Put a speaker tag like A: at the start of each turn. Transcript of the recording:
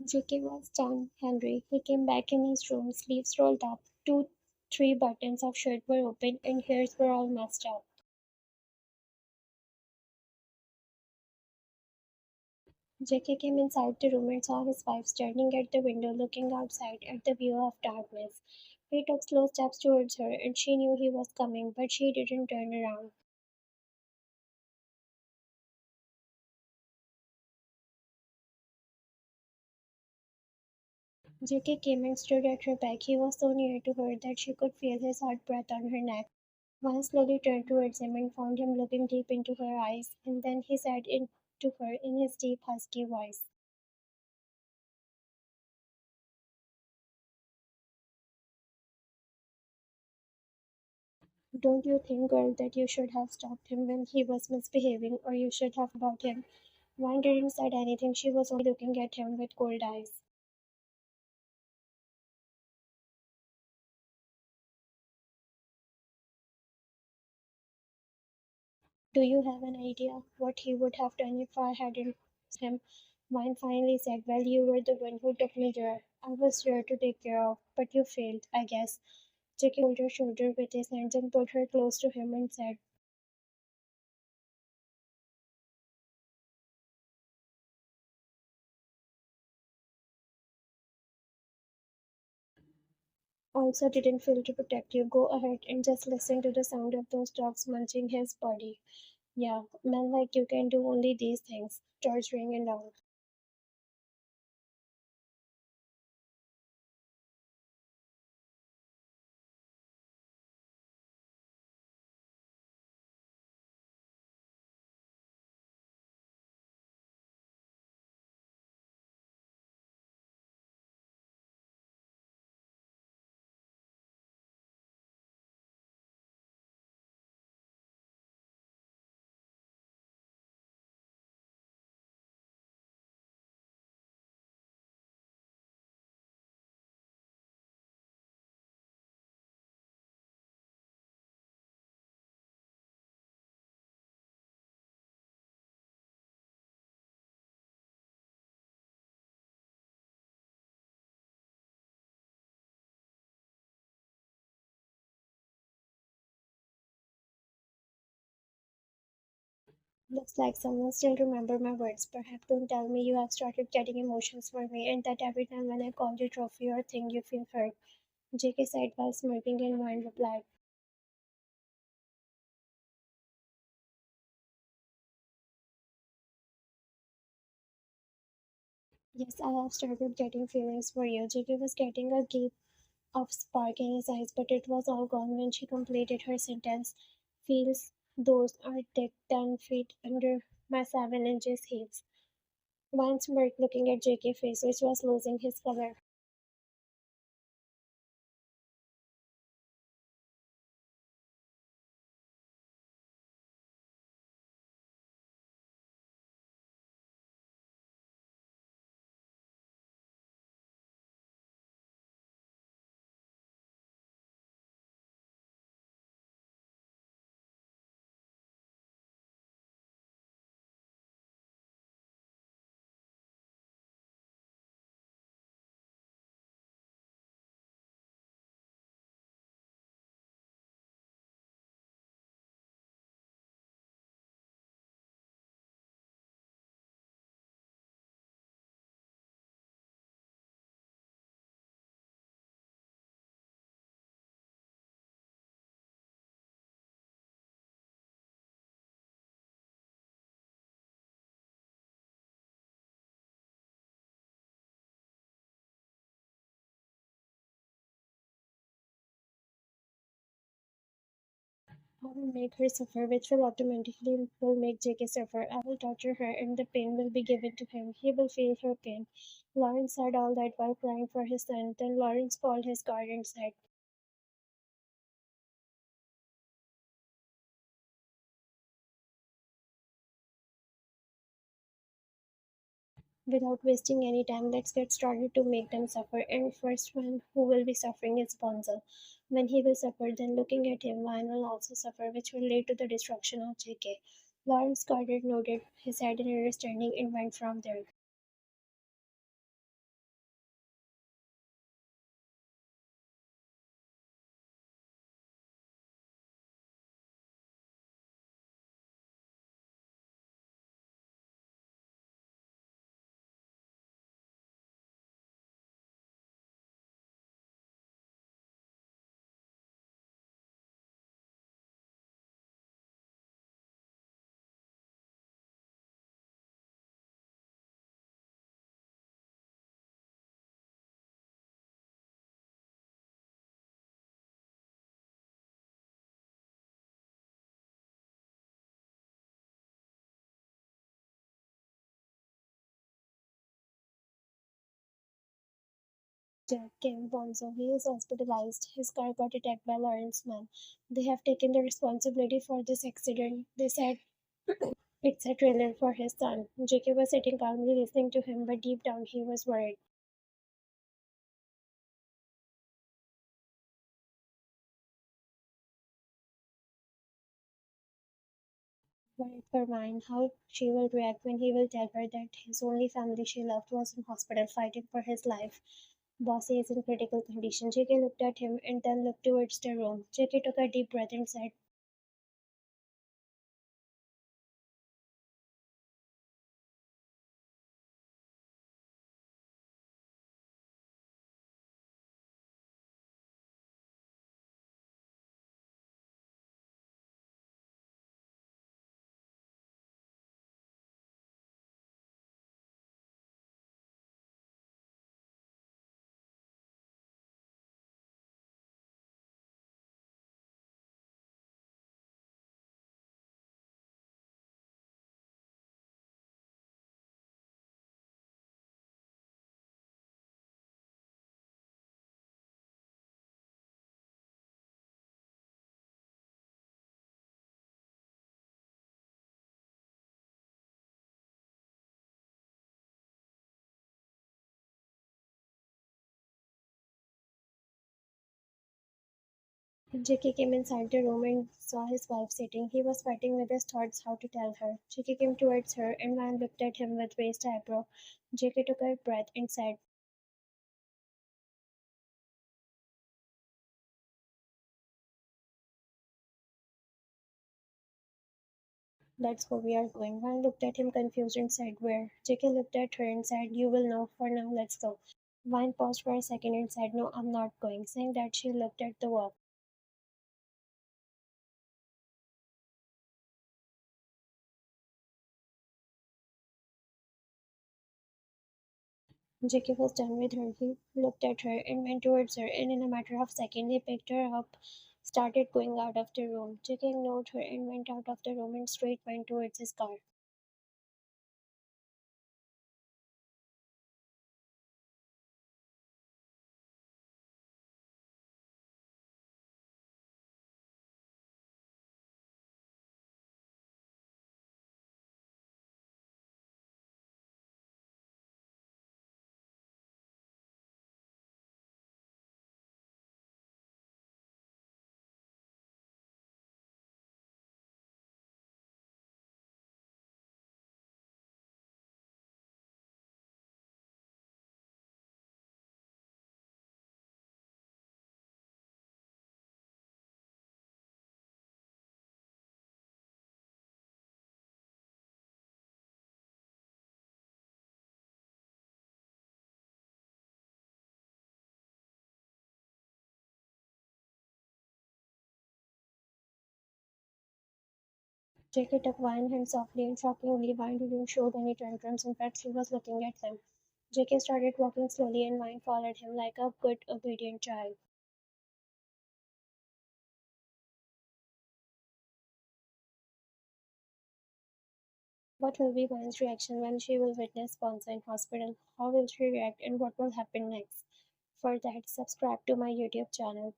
A: JK was stunned. Henry. He came back in his room, sleeves rolled up, two, three buttons of shirt were open, and hairs were all messed up. JK came inside the room and saw his wife standing at the window looking outside at the view of darkness. He took slow steps towards her, and she knew he was coming, but she didn't turn around. JK came and stood at her back. He was so near to her that she could feel his hot breath on her neck. One slowly turned towards him and found him looking deep into her eyes, and then he said to her in his deep, husky voice, "Don't you think, girl, that you should have stopped him when he was misbehaving, or you should have about him?" Vine didn't say anything. She was only looking at him with cold eyes. "Do you have an idea what he would have done if I hadn't him?" Vine finally said, "Well, you were the one who took me there. I was there to take care of, but you failed, I guess." Jackie pulled her shoulder with his hands and pulled her close to him and said, "Also didn't feel to protect you. Go ahead and just listen to the sound of those dogs munching his body. Yeah, men like you can do only these things, torturing and all." Looks like someone still remember my words. Perhaps don't tell me you have started getting emotions for me and that every time when I call you trophy or thing you feel hurt. JK said while smirking and Wine replied, "Yes, I have started getting feelings for you." JK was getting a gap of spark in his eyes, but it was all gone when she completed her sentence. "Feels those are thick 10 feet under my 7 inches heels." Vine smirked looking at JK's face, which was losing his color. I will make her suffer, which will automatically will make JK suffer. I will torture her, and the pain will be given to him. He will feel her pain." Laurance said all that while crying for his son. Then Laurance called his guard and said, "Without wasting any time, let's get started to make them suffer. And first one who will be suffering is Bonzo. When he will suffer, then looking at him, Vine will also suffer, which will lead to the destruction of JK." Lawrence Carter nodded his head in understanding and went from there. Jack came Bonzo. He is hospitalized. His car got attacked by Laurance man. They have taken the responsibility for this accident. They said it's a trailer for his son. JK was sitting calmly listening to him, but deep down he was worried. Worried for Vine, how she will react when he will tell her that his only family she loved was in hospital fighting for his life. Bossy is in critical condition. JK looked at him and then looked towards the room. JK took a deep breath and said, JK came inside the room and saw his wife sitting. He was fighting with his thoughts how to tell her. JK came towards her and Van looked at him with raised eyebrow. JK took a breath and said, that's where we are going. Van looked at him confused and said, where? JK looked at her and said, you will know. For now, let's go. Vine paused for a second and said, no, I'm not going. Saying that, she looked at the wall. JK was done with her. He looked at her and went towards her, and in a matter of seconds, he picked her up, started going out of the room. JK ignored her and went out of the room and straight went towards his car. JK took Vine's hand softly and shockingly. Vine didn't show any tantrums. In fact, she was looking at them. JK started walking slowly and Vine followed him like a good, obedient child. What will be Vine's reaction when she will witness Bonzo in hospital? How will she react and what will happen next? For that, subscribe to my YouTube channel.